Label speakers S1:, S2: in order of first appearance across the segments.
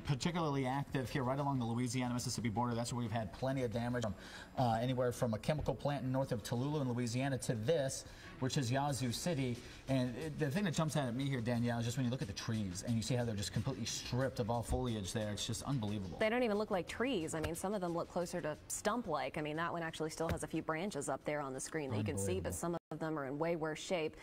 S1: particularly active here right along the Louisiana-Mississippi border. That's where we've had plenty of damage from anywhere from a chemical plant north of Tallulah in Louisiana to this, which is Yazoo City. And the thing that jumps out at me here, Danielle, is just when you look at the trees and you see how they're just completely stripped of all foliage there. It's just unbelievable.
S2: They don't even look like trees. I mean, some of them look closer to stump-like. I mean, that one actually still has a few branches up there on the screen that you can see, but some of them are in way worse shape.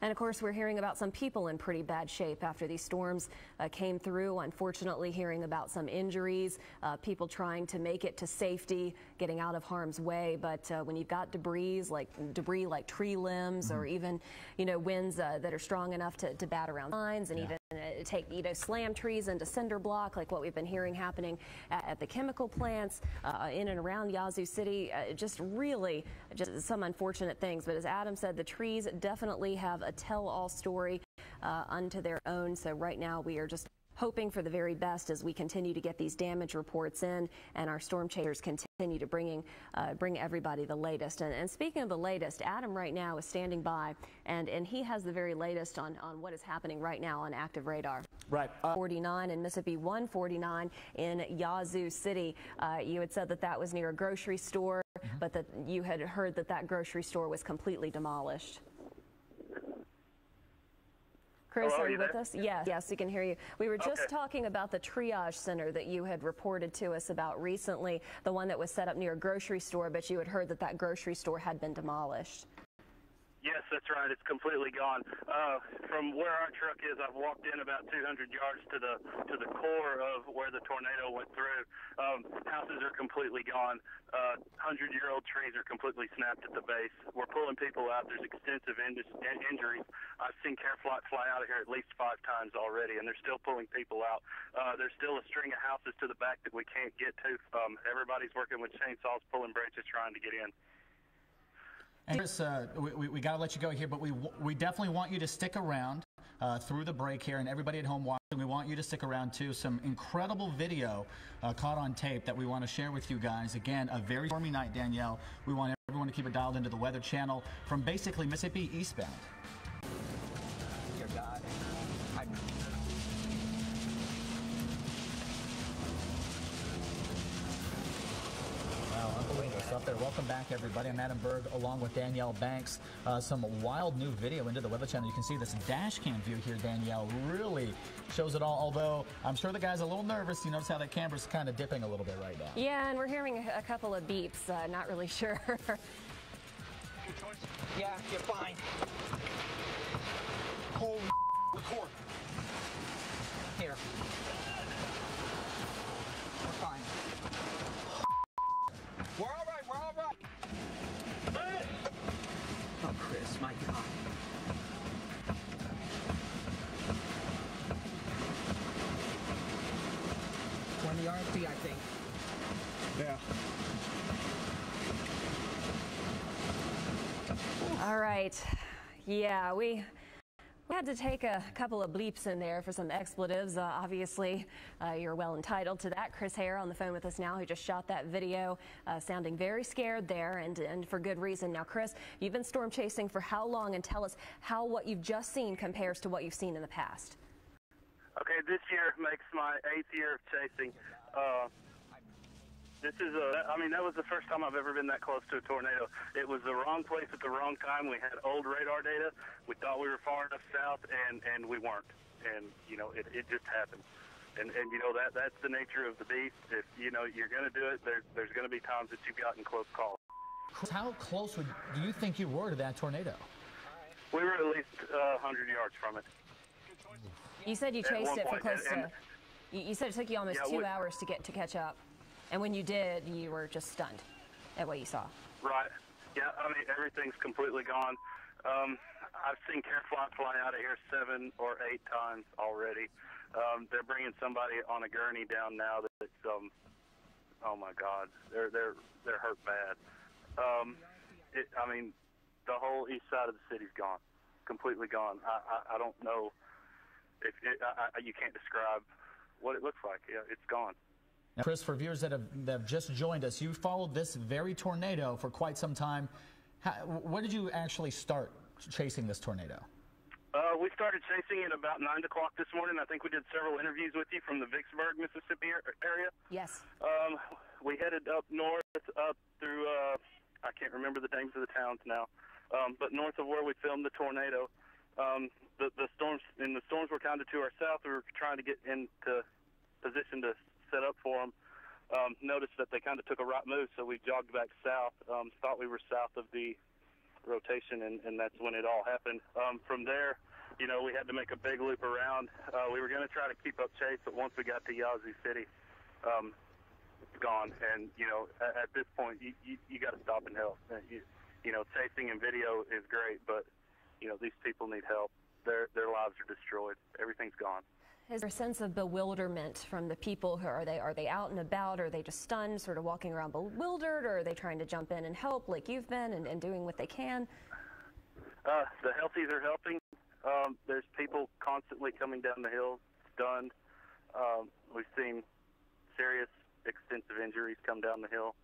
S2: And of course, we're hearing about some people in pretty bad shape after these storms came through. Unfortunately, hearing about some injuries, people trying to make it to safety, getting out of harm's way. But when you've got debris like tree limbs, or even, winds that are strong enough to bat around lines, and even slam trees into cinder block, like what we've been hearing happening at the chemical plants in and around Yazoo City, just some unfortunate things. But as Adam said, the trees definitely have a tell-all story unto their own. So right now we are just hoping for the very best as we continue to get these damage reports in, and our storm chasers continue to bring everybody the latest. And speaking of the latest, Adam right now is standing by, and he has the very latest on what is happening right now on active radar.
S1: Right.
S2: 49 and Mississippi 149 in Yazoo City. You had said that was near a grocery store, but that you had heard that grocery store was completely demolished. Chris,
S3: hello,
S2: are you with
S3: there?
S2: us? Yes, we can hear you. We were just talking about the triage center that you had reported to us about recently, the one that was set up near a grocery store, but you had heard that grocery store had been demolished.
S3: Yes, that's right. It's completely gone. From where our truck is, I've walked in about 200 yards to the core of where the tornado went through. Houses are completely gone. 100-year-old trees are completely snapped at the base. We're pulling people out. There's extensive injuries. I've seen care fly out of here at least 5 times already, and they're still pulling people out. There's still a string of houses to the back that we can't get to. Everybody's working with chainsaws, pulling branches, trying to get in.
S1: And Chris, we got to let you go here, but we definitely want you to stick around through the break here, and everybody at home watching, we want you to stick around too. Some incredible video caught on tape that we want to share with you guys. Again, a very stormy night, Danielle. We want everyone to keep it dialed into the Weather Channel from basically Mississippi eastbound.
S4: Dear God,
S1: Wow, unbelievable stuff there. Welcome back, everybody. I'm Adam Berg along with Danielle Banks. Some wild new video into the Weather Channel. You can see this dash cam view here, Danielle, really shows it all, although I'm sure the guy's a little nervous. You notice how that camera's kind of dipping a little bit right now.
S2: Yeah, and we're hearing a couple of beeps. Not really sure.
S4: yeah, you're fine.
S5: Holy record.
S4: Here. We're fine. We're all right, we're all right. Oh, Chris, my God. We're in the RFP, I think.
S5: Yeah.
S2: All right. Yeah, we had to take a couple of bleeps in there for some expletives. Obviously, you're well entitled to that. Chris Hare on the phone with us now, who just shot that video, sounding very scared there, and for good reason. Now, Chris, you've been storm chasing for how long? And tell us how what you've just seen compares to what you've seen in the past.
S3: Okay, this year makes my 8th year of chasing. That was the first time I've ever been that close to a tornado. It was the wrong place at the wrong time. We had old radar data. We thought we were far enough south, and we weren't. And, it just happened. And that's the nature of the beast. If, you're going to do it, there's going to be times that you've gotten close calls.
S1: How close do you think you were to that tornado?
S3: We were at least 100 yards from it.
S2: You said you chased it for close to... You said it took you almost 2 hours to catch up. And when you did, you were just stunned at what you saw.
S3: Right. Yeah, everything's completely gone. I've seen care fly out of here 7 or 8 times already. They're bringing somebody on a gurney down now that's, oh my God, they're hurt bad. The whole east side of the city's gone, completely gone. I don't know if you can't describe what it looks like. Yeah, it's gone.
S1: Now, Chris, for viewers that have just joined us, you followed this very tornado for quite some time. When did you actually start chasing this tornado?
S3: We started chasing it about 9 o'clock this morning. I think we did several interviews with you from the Vicksburg, Mississippi area.
S2: Yes.
S3: We headed up north, up through, I can't remember the names of the towns now, but north of where we filmed the tornado. The storms were kind of to our south. We were trying to get into position to set up for them. Noticed that they kind of took a right move, so we jogged back south. Thought we were south of the rotation, and that's when it all happened. From there, we had to make a big loop around. We were going to try to keep up chase, but once we got to Yazoo City, it's gone. And at this point, you got to stop and help. Chasing and video is great, but these people need help. Their lives are destroyed. Everything's gone.
S2: Is there a sense of bewilderment from the people who are they out and about? Are they just stunned, sort of walking around bewildered, or are they trying to jump in and help like you've been and doing what they can?
S3: The healthies are helping. There's people constantly coming down the hill, stunned. We've seen serious, extensive injuries come down the hill.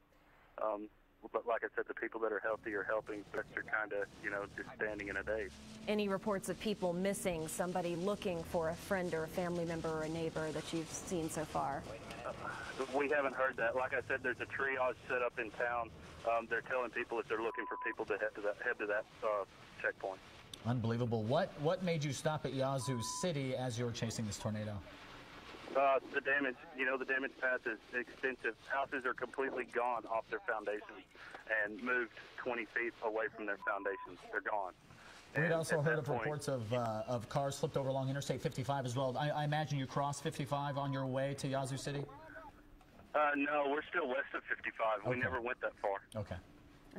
S3: But like I said, the people that are healthy are helping. The rest are kind of, just standing in a daze.
S2: Any reports of people missing, somebody looking for a friend or a family member or a neighbor that you've seen so far?
S3: We haven't heard that. Like I said, there's a triage set up in town. They're telling people if they're looking for people to head to that checkpoint.
S1: Unbelievable. What made you stop at Yazoo City as you were chasing this tornado?
S3: The damage, the damage path is extensive. Houses are completely gone off their foundations and moved 20 feet away from their foundations. They're gone.
S1: We'd also heard of reports of cars slipped over along Interstate 55 as well. I imagine you crossed 55 on your way to Yazoo City?
S3: No, we're still west of 55.
S1: Okay.
S3: We never went that far.
S1: Okay.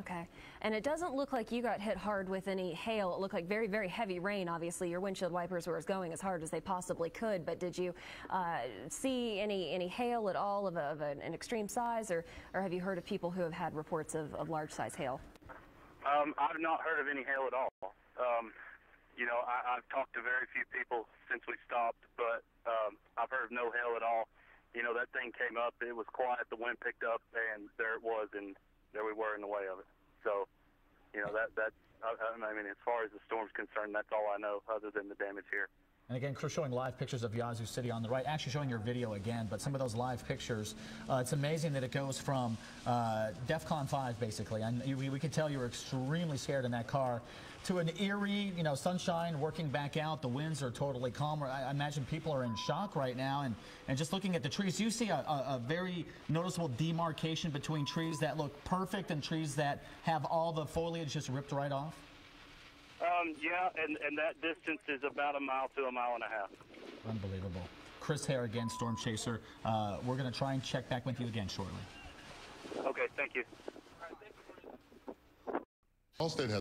S2: Okay. And it doesn't look like you got hit hard with any hail. It looked like very, very heavy rain, obviously. Your windshield wipers were going as hard as they possibly could. But did you see any hail at all of an extreme size, or have you heard of people who have had reports of large-size hail?
S3: I've not heard of any hail at all. I've talked to very few people since we stopped, but I've heard of no hail at all. That thing came up. It was quiet. The wind picked up, and there it was, and there we were in the way of it. So, as far as the storm's concerned, that's all I know other than the damage here.
S1: And again, Chris, showing live pictures of Yazoo City on the right, actually showing your video again, but some of those live pictures, it's amazing that it goes from DEFCON 5, basically. And we could tell you were extremely scared in that car, to an eerie, sunshine working back out. The winds are totally calm. I imagine people are in shock right now. And just looking at the trees, you see a very noticeable demarcation between trees that look perfect and trees that have all the foliage just ripped right off?
S3: Yeah, and that distance is about a mile to a mile and a half.
S1: Unbelievable. Chris Hare again, Storm Chaser. We're going to try and check back with you again shortly.
S3: Okay, thank you.
S6: Allstate has